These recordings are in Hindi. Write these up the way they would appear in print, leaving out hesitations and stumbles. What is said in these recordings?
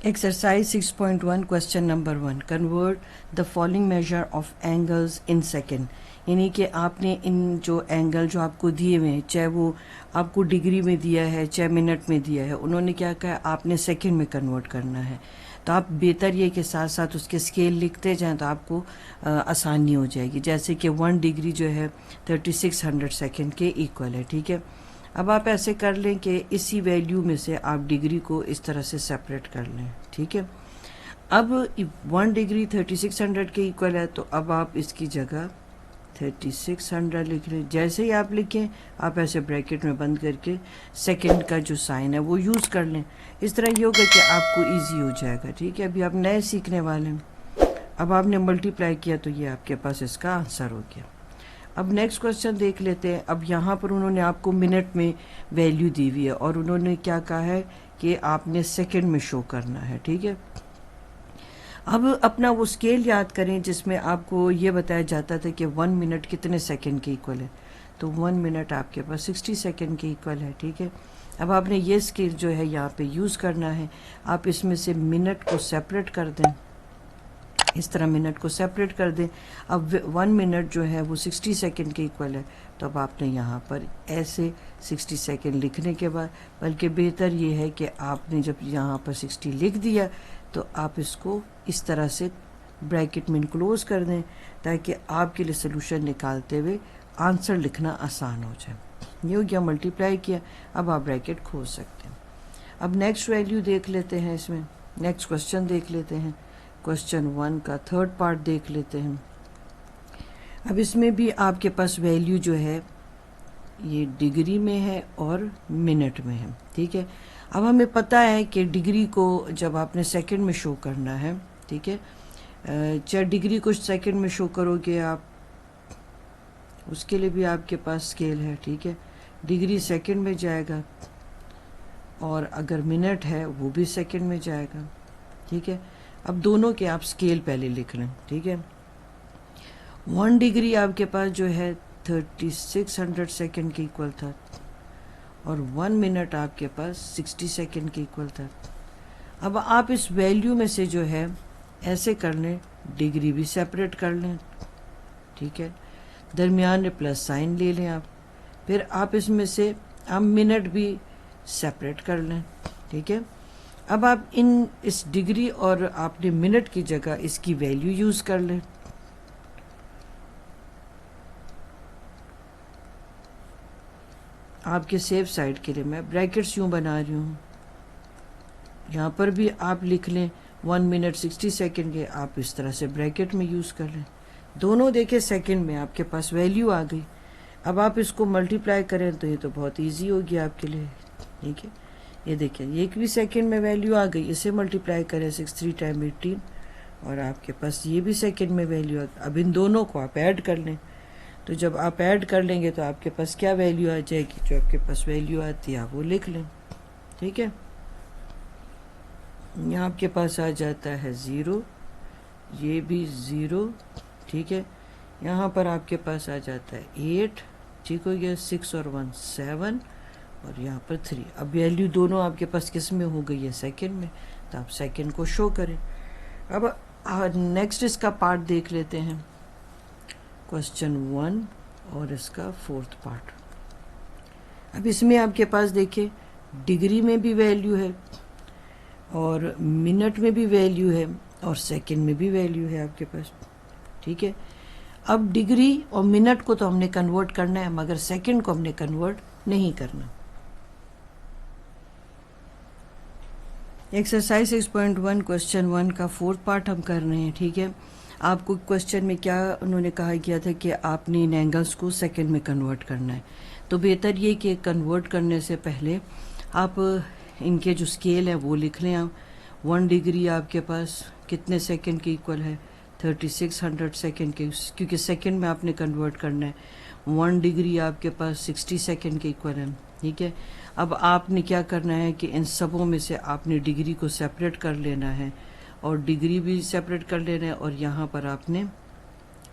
Exercise 6.1 question number 1 convert the following measure of angles in second। यानी कि आपने इन जो एंगल जो आपको दिए हुए हैं, चाहे वो आपको डिग्री में दिया है चाहे मिनट में दिया है, उन्होंने क्या कहा आपने सेकंड में कन्वर्ट करना है। तो आप बेहतर ये के साथ साथ उसके स्केल लिखते जाएं तो आपको आसानी हो जाएगी। जैसे कि 1 डिग्री जो है 3600 सेकेंड के इक्वल है। ठीक है, अब आप ऐसे कर लें कि इसी वैल्यू में से आप डिग्री को इस तरह से सेपरेट कर लें। ठीक है, अब 1 डिग्री 3600 के इक्वल है, तो अब आप इसकी जगह 3600 लिख लें। जैसे ही आप लिखें आप ऐसे ब्रैकेट में बंद करके सेकंड का जो साइन है वो यूज़ कर लें। इस तरह ये होगा कि आपको इजी हो जाएगा। ठीक है, अभी आप नए सीखने वाले हैं। अब आपने मल्टीप्लाई किया तो ये आपके पास इसका आंसर हो गया। अब नेक्स्ट क्वेश्चन देख लेते हैं। अब यहाँ पर उन्होंने आपको मिनट में वैल्यू दी हुई है और उन्होंने क्या कहा है कि आपने सेकंड में शो करना है। ठीक है, अब अपना वो स्केल याद करें जिसमें आपको ये बताया जाता था कि 1 मिनट कितने सेकंड के इक्वल है। तो 1 मिनट आपके पास 60 सेकंड के इक्वल है। ठीक है, अब आपने ये स्केल जो है यहाँ पे यूज़ करना है। आप इसमें से मिनट को सेपरेट कर दें, इस तरह मिनट को सेपरेट कर दें। अब 1 मिनट जो है वो 60 सेकंड के इक्वल है। तो अब आपने यहाँ पर ऐसे 60 सेकंड लिखने के बाद, बल्कि बेहतर ये है कि आपने जब यहाँ पर 60 लिख दिया तो आप इसको इस तरह से ब्रैकेट में इनक्लोज कर दें ताकि आपके लिए सोल्यूशन निकालते हुए आंसर लिखना आसान हो जाए। ये हो गया, मल्टीप्लाई किया, अब आप ब्रैकेट खोल सकते हैं। अब नेक्स्ट वैल्यू देख लेते हैं, इसमें नेक्स्ट क्वेश्चन देख लेते हैं। क्वेश्चन 1 का थर्ड पार्ट देख लेते हैं। अब इसमें भी आपके पास वैल्यू जो है ये डिग्री में है और मिनट में है। ठीक है, अब हमें पता है कि डिग्री को जब आपने सेकंड में शो करना है, ठीक है, चाहे डिग्री को सेकंड में शो करोगे आप, उसके लिए भी आपके पास स्केल है। ठीक है, डिग्री सेकंड में जाएगा और अगर मिनट है वो भी सेकंड में जाएगा। ठीक है, अब दोनों के आप स्केल पहले लिख लें। ठीक है, 1 डिग्री आपके पास जो है 3600 सेकंड के इक्वल था और 1 मिनट आपके पास 60 सेकंड के इक्वल था। अब आप इस वैल्यू में से जो है ऐसे कर लें, डिग्री भी सेपरेट कर लें। ठीक है, दरमियान में प्लस साइन ले लें आप, फिर आप इसमें से आप मिनट भी सेपरेट कर लें। ठीक है, अब आप इस डिग्री और आपने मिनट की जगह इसकी वैल्यू यूज़ कर लें। आपके सेफ साइड के लिए मैं ब्रैकेट्स यूँ बना रही हूँ। यहाँ पर भी आप लिख लें 1 मिनट 60 सेकंड के, आप इस तरह से ब्रैकेट में यूज़ कर लें। दोनों देखें सेकंड में आपके पास वैल्यू आ गई। अब आप इसको मल्टीप्लाई करें तो ये तो बहुत इजी हो गया आपके लिए। ठीक है, ये देखिए ये एक भी सेकंड में वैल्यू आ गई, इसे मल्टीप्लाई करें 63 टाइम 18 और आपके पास ये भी सेकंड में वैल्यू आ गई। अब इन दोनों को आप ऐड कर लें, तो जब आप ऐड कर लेंगे तो आपके पास क्या वैल्यू आ जाएगी, जो आपके पास वैल्यू आती है आप वो लिख लें। ठीक है, यहाँ आपके पास आ जाता है 0, ये भी 0। ठीक है, यहाँ पर आपके पास आ जाता है 8। ठीक हो गया, 6 और 1 7 और यहाँ पर 3। अब वैल्यू दोनों आपके पास किस में हो गई है, सेकंड में, तो आप सेकंड को शो करें। अब नेक्स्ट इसका पार्ट देख लेते हैं, क्वेश्चन 1 और इसका फोर्थ पार्ट। अब इसमें आपके पास देखिए डिग्री में भी वैल्यू है और मिनट में भी वैल्यू है और सेकंड में भी वैल्यू है आपके पास। ठीक है, अब डिग्री और मिनट को तो हमने कन्वर्ट करना है मगर सेकंड को हमने कन्वर्ट नहीं करना। एक्सरसाइज 6.1 क्वेश्चन 1 का फोर्थ पार्ट हम कर रहे हैं। ठीक है, आपको क्वेश्चन में क्या उन्होंने कहा गया था कि आपने इन एंगल्स को सेकंड में कन्वर्ट करना है। तो बेहतर ये कि कन्वर्ट करने से पहले आप इनके जो स्केल है वो लिख लें। आप 1 डिग्री आपके पास कितने सेकंड के इक्वल है, 3600 सेकंड के, क्योंकि सेकंड में आपने कन्वर्ट करना है। 1 डिग्री आपके पास 60 सेकंड के इक्वल है। ठीक है, अब आपने क्या करना है कि इन सबों में से आपने डिग्री को सेपरेट कर लेना है और डिग्री भी सेपरेट कर लेना है और यहाँ पर आपने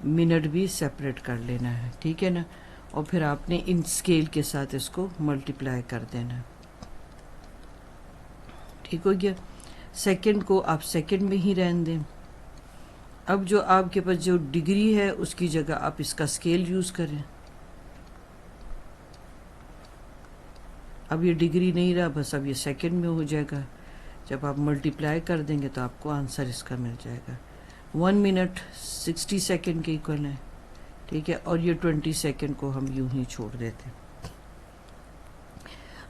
मिनट भी सेपरेट कर लेना है। ठीक है ना, और फिर आपने इन स्केल के साथ इसको मल्टीप्लाई कर देना है। ठीक हो गया, सेकंड को आप सेकंड में ही रहने दें। अब जो आपके पास जो डिग्री है उसकी जगह आप इसका स्केल यूज़ करें। अब ये डिग्री नहीं रहा, बस अब ये सेकंड में हो जाएगा। जब आप मल्टीप्लाई कर देंगे तो आपको आंसर इसका मिल जाएगा। 1 मिनट 60 सेकंड के इक्वल है, ठीक है। और ये 20 सेकंड को हम यूं ही छोड़ देते हैं।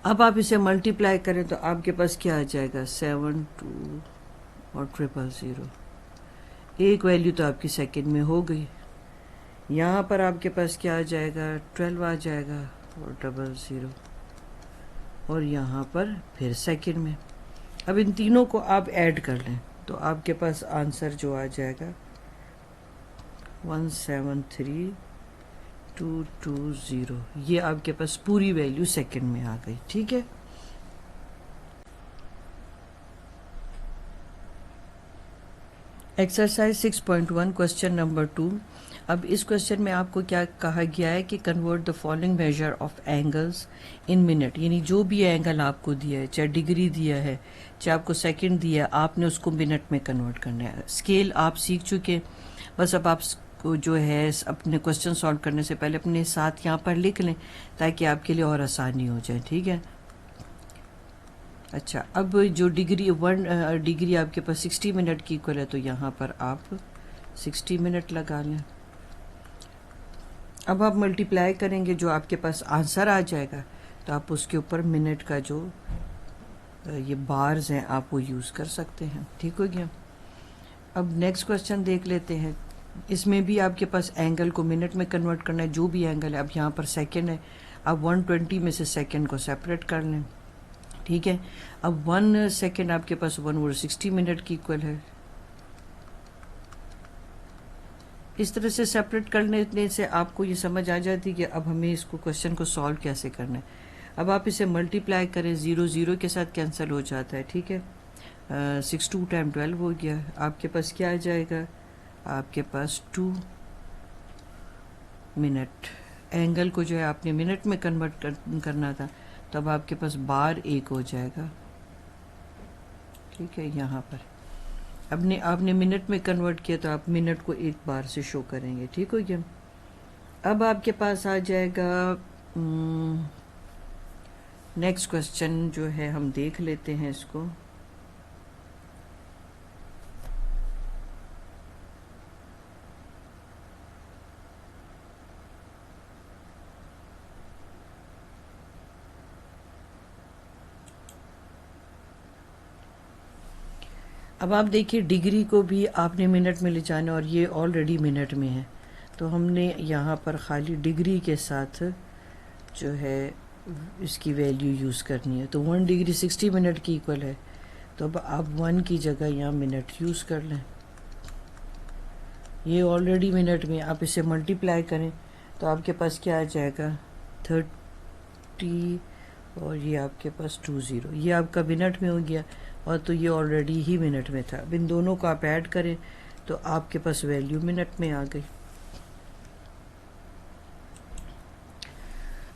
अब आप इसे मल्टीप्लाई करें तो आपके पास क्या आ जाएगा, 7 2 और 000। एक वैल्यू तो आपकी सेकंड में हो गई। यहाँ पर आपके पास क्या आ जाएगा, 12 आ जाएगा और 00, और यहाँ पर फिर सेकंड में। अब इन तीनों को आप ऐड कर लें तो आपके पास आंसर जो आ जाएगा 173220। ये आपके पास पूरी वैल्यू सेकंड में आ गई, ठीक है। Exercise 6.1 question number 2। अब इस क्वेश्चन में आपको क्या कहा गया है कि convert the following measure of angles in minute, यानी जो भी एंगल आपको दिया है, चाहे डिग्री दिया है, चाहे आपको सेकंड दिया है, आपने उसको मिनट में कन्वर्ट करना है। स्केल आप सीख चुके, बस अब आपको जो है अपने क्वेश्चन सॉल्व करने से पहले अपने साथ यहाँ पर लिख लें ताकि आपके लिए और आसानी हो जाए, ठीक है। अच्छा, अब जो डिग्री डिग्री आपके पास 60 मिनट की इक्वल है तो यहाँ पर आप 60 मिनट लगा लें। अब आप मल्टीप्लाई करेंगे, जो आपके पास आंसर आ जाएगा तो आप उसके ऊपर मिनट का जो ये बार्स हैं आप वो यूज़ कर सकते हैं, ठीक हो गया। अब नेक्स्ट क्वेश्चन देख लेते हैं। इसमें भी आपके पास एंगल को मिनट में कन्वर्ट करना है, जो भी एंगल है। अब यहाँ पर सेकंड है, अब 120 में से सेकंड को सेपरेट कर लें, ठीक है। अब 1 सेकंड आपके पास 1/60 मिनट की इक्वल है। इस तरह से सेपरेट करने से आपको ये समझ आ जाती है कि अब हमें इसको क्वेश्चन को सॉल्व कैसे करना है। अब आप इसे मल्टीप्लाई करें, 0 0 के साथ कैंसिल हो जाता है, ठीक है। 6 2 टाइम 12 हो गया। आपके पास क्या आ जाएगा, आपके पास 2 मिनट। एंगल को जो है आपने मिनट में कन्वर्ट करना था, तब आपके पास बार 1 हो जाएगा, ठीक है। यहाँ पर आपने मिनट में कन्वर्ट किया तो आप मिनट को 1 बार से शो करेंगे, ठीक हो गया। अब आपके पास आ जाएगा नेक्स्ट क्वेश्चन जो है, हम देख लेते हैं इसको। अब आप देखिए, डिग्री को भी आपने मिनट में ले जाना और ये ऑलरेडी मिनट में है, तो हमने यहाँ पर खाली डिग्री के साथ जो है इसकी वैल्यू यूज़ करनी है। तो 1 डिग्री 60 मिनट की इक्वल है, तो अब आप 1 की जगह यहाँ मिनट यूज़ कर लें। ये ऑलरेडी मिनट में, आप इसे मल्टीप्लाई करें तो आपके पास क्या आ जाएगा, 30, और ये आपके पास 20। ये आपका मिनट में हो गया, और तो ये ऑलरेडी ही मिनट में था। अब इन दोनों को आप ऐड करें तो आपके पास वैल्यू मिनट में आ गई।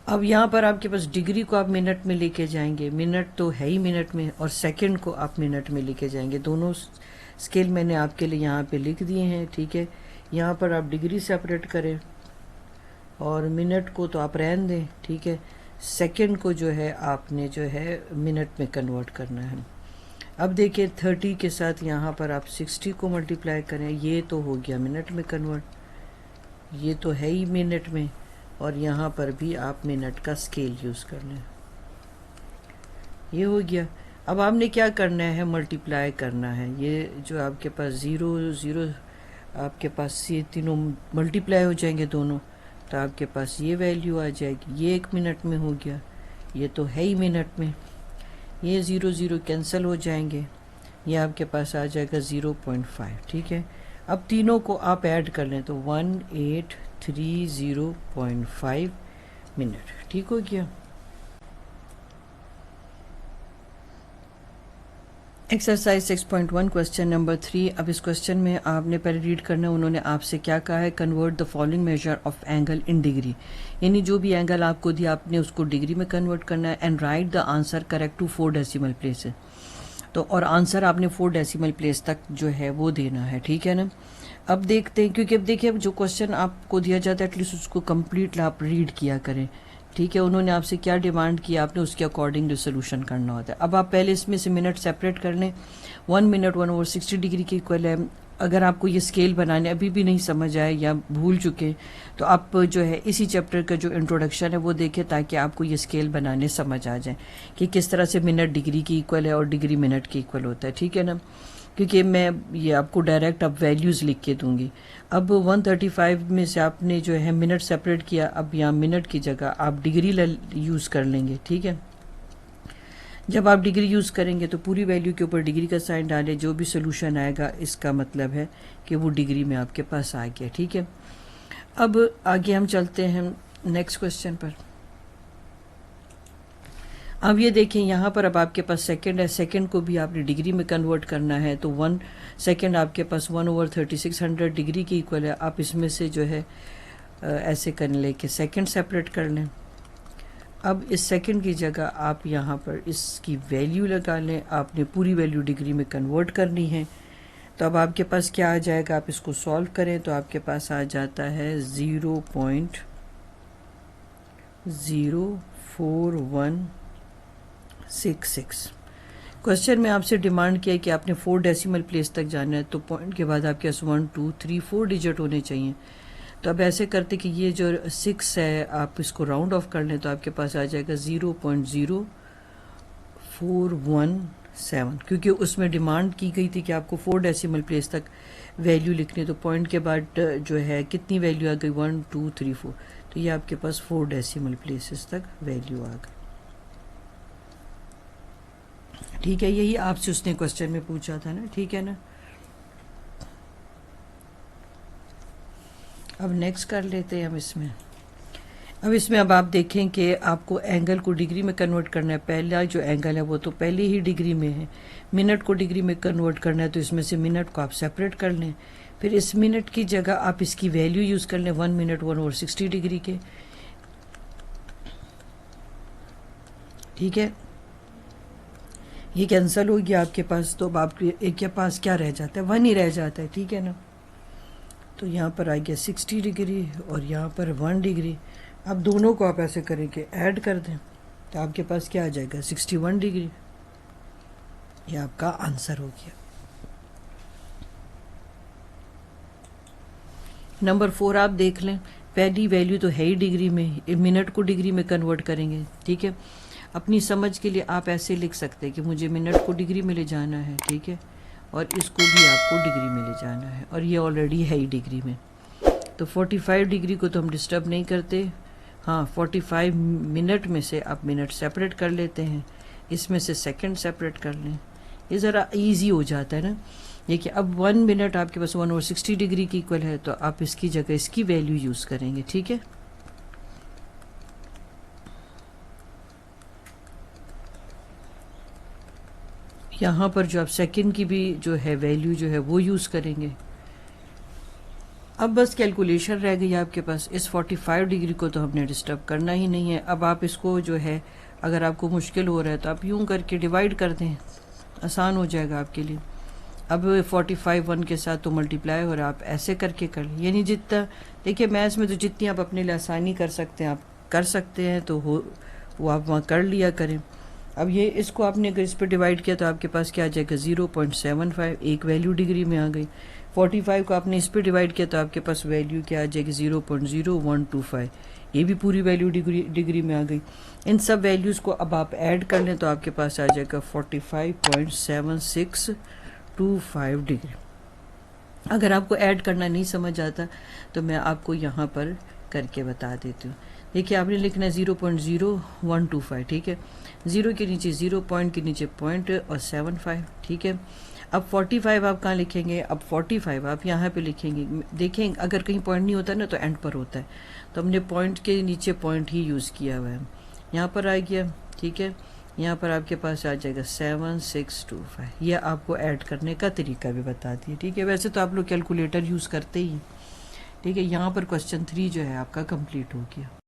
अब यहाँ पर आपके पास डिग्री को आप मिनट में लेके जाएंगे, मिनट तो है ही मिनट में, और सेकंड को आप मिनट में लेके जाएंगे। दोनों स्केल मैंने आपके लिए यहाँ पे लिख दिए हैं, ठीक है। यहाँ पर आप डिग्री सेपरेट करें और मिनट को तो आप रहने दें, ठीक है। सेकंड को जो है आपने जो है मिनट में कन्वर्ट करना है। अब देखिए, 30 के साथ यहाँ पर आप 60 को मल्टीप्लाई करें, ये तो हो गया मिनट में कन्वर्ट, ये तो है ही मिनट में, और यहाँ पर भी आप मिनट का स्केल यूज़ कर लें, ये हो गया। अब आपने क्या करना है, मल्टीप्लाई करना है। ये जो आपके पास 0 0 आपके पास ये तीनों मल्टीप्लाई हो जाएंगे दोनों, तो आपके पास ये वैल्यू आ जाएगी। ये 1 मिनट में हो गया, ये तो है ही मिनट में। ये 0 0 कैंसिल हो जाएंगे, ये आपके पास आ जाएगा 0.5, ठीक है। अब तीनों को आप ऐड कर लें तो 1830.5 मिनट, ठीक हो गया। Exercise 6.1 question number 3। अब इस क्वेश्चन में आपने पहले रीड करना है, उन्होंने आपसे क्या कहा है, convert the following measure of angle in degree, यानी जो भी एंगल आपको दिया आपने उसको डिग्री में कन्वर्ट करना है, and write the answer correct to 4 decimal places. तो और आंसर आपने 4 डेसिमल प्लेस तक जो है वो देना है, ठीक है ना। अब देखते हैं, क्योंकि अब देखिए अब जो क्वेश्चन आपको दिया जाता है एटलीस्ट उसको कंप्लीट आप रीड किया करें, ठीक है। उन्होंने आपसे क्या डिमांड किया, आपने उसके अकॉर्डिंग जो सोल्यूशन करना होता है। अब आप पहले इसमें से मिनट सेपरेट कर लें। 1 मिनट 1/60 डिग्री के इक्वल है। अगर आपको ये स्केल बनाने अभी भी नहीं समझ आए या भूल चुके तो आप जो है इसी चैप्टर का जो इंट्रोडक्शन है वो देखें, ताकि आपको ये स्केल बनाने समझ आ जाए कि किस तरह से मिनट डिग्री की इक्वल है और डिग्री मिनट की इक्वल होता है, ठीक है ना। क्योंकि मैं ये आपको डायरेक्ट अब वैल्यूज़ लिख के दूंगी। अब 135 में से आपने जो है मिनट सेपरेट किया, अब यहाँ मिनट की जगह आप डिग्री यूज़ कर लेंगे, ठीक है। जब आप डिग्री यूज़ करेंगे तो पूरी वैल्यू के ऊपर डिग्री का साइन डालें, जो भी सोल्यूशन आएगा इसका मतलब है कि वो डिग्री में आपके पास आ गया, ठीक है। अब आगे हम चलते हैं नेक्स्ट क्वेश्चन पर। अब ये देखें यहाँ पर अब आपके पास सेकंड है, सेकंड को भी आपने डिग्री में कन्वर्ट करना है, तो 1 सेकंड आपके पास 1/3600 डिग्री की इक्वल है। आप इसमें से जो है ऐसे कर लें कि सेकंड सेपरेट कर लें। अब इस सेकंड की जगह आप यहाँ पर इसकी वैल्यू लगा लें, आपने पूरी वैल्यू डिग्री में कन्वर्ट करनी है। तो अब आपके पास क्या आ जाएगा, आप इसको सॉल्व करें तो आपके पास आ जाता है 0.04166। क्वेश्चन में आपसे डिमांड किया कि आपने 4 डेसिमल प्लेस तक जाना है, तो पॉइंट के बाद आपके पास 1 2 3 4 डिजिट होने चाहिए। तो अब ऐसे करते कि ये जो 6 है आप इसको राउंड ऑफ कर लें तो आपके पास आ जाएगा 0.0417, क्योंकि उसमें डिमांड की गई थी कि आपको 4 डेसिमल प्लेस तक वैल्यू लिखनी है। तो पॉइंट के बाद जो है कितनी वैल्यू आ गई, 1 2 3 4, तो ये आपके पास 4 डेसिमल प्लेसेस तक वैल्यू आ गई, ठीक है। यही आपसे उसने क्वेश्चन में पूछा था ना, ठीक है ना। अब नेक्स्ट कर लेते हैं हम इसमें। अब इसमें अब आप देखें कि आपको एंगल को डिग्री में कन्वर्ट करना है। पहला जो एंगल है वो तो पहले ही डिग्री में है, मिनट को डिग्री में कन्वर्ट करना है, तो इसमें से मिनट को आप सेपरेट कर लें। फिर इस मिनट की जगह आप इसकी वैल्यू यूज़ कर लें, 1 मिनट 1/60 डिग्री के, ठीक है। ये कैंसिल हो गया आपके पास, तो अब आपके एक के पास क्या रह जाता है, 1 ही रह जाता है, ठीक है ना। तो यहाँ पर आ गया 60 डिग्री और यहाँ पर 1 डिग्री। अब दोनों को आप ऐसे करें कि ऐड कर दें तो आपके पास क्या आ जाएगा, 61 डिग्री। ये आपका आंसर हो गया। नंबर 4 आप देख लें, पहली वैल्यू तो है ही डिग्री में, मिनट को डिग्री में कन्वर्ट करेंगे, ठीक है। अपनी समझ के लिए आप ऐसे लिख सकते हैं कि मुझे मिनट को डिग्री में ले जाना है, ठीक है, और इसको भी आपको डिग्री में ले जाना है, और ये ऑलरेडी है ही डिग्री में। तो 45 डिग्री को तो हम डिस्टर्ब नहीं करते, हाँ 45 मिनट में से आप मिनट सेपरेट कर लेते हैं, इसमें से सेकंड सेपरेट कर लें, ये ज़रा इजी हो जाता है ना। देखिए अब 1 मिनट आपके पास 1/60 डिग्री की इक्वल है, तो आप इसकी जगह इसकी वैल्यू यूज़ करेंगे, ठीक है। यहाँ पर जो आप सेकंड की भी जो है वैल्यू जो है वो यूज़ करेंगे। अब बस कैलकुलेशन रह गई आपके पास। इस 45 डिग्री को तो हमने डिस्टर्ब करना ही नहीं है। अब आप इसको जो है अगर आपको मुश्किल हो रहा है तो आप यूं करके डिवाइड कर दें, आसान हो जाएगा आपके लिए। अब 45 1 के साथ तो मल्टीप्लाई हो रहा है, आप ऐसे करके कर लें, यानी जितना देखिए मैथ्स में तो जितनी आप अपने लिए आसानी कर सकते हैं आप कर सकते हैं, तो वो आप वहाँ कर लिया करें। अब ये इसको आपने अगर इस पर डिवाइड किया तो आपके पास क्या आ जाएगा, 0.75, एक वैल्यू डिग्री में आ गई। 45 को आपने इस पर डिवाइड किया तो आपके पास वैल्यू क्या आ जाएगी, 0.0125, ये भी पूरी वैल्यू डिग्री में आ गई। इन सब वैल्यूज़ को अब आप ऐड कर लें तो आपके पास आ जाएगा 45.7625 डिग्री। अगर आपको ऐड करना नहीं समझ आता तो मैं आपको यहाँ पर करके बता देती हूँ। देखिए आपने लिखना है 0.0125, ठीक है, 0 के नीचे 0, पॉइंट के नीचे पॉइंट और 75, ठीक है। अब 45 आप कहाँ लिखेंगे, अब 45 आप यहाँ पे लिखेंगे। देखें अगर कहीं पॉइंट नहीं होता ना तो एंड पर होता है, तो हमने पॉइंट के नीचे पॉइंट ही यूज़ किया हुआ है। यहाँ पर आ गया, ठीक है, यहाँ पर आपके पास आ जाएगा 7625। ये आपको ऐड करने का तरीका भी बता दिया, ठीक है। वैसे तो आप लोग कैलकुलेटर यूज़ करते ही, ठीक है। यहाँ पर क्वेश्चन 3 जो है आपका कंप्लीट हो गया।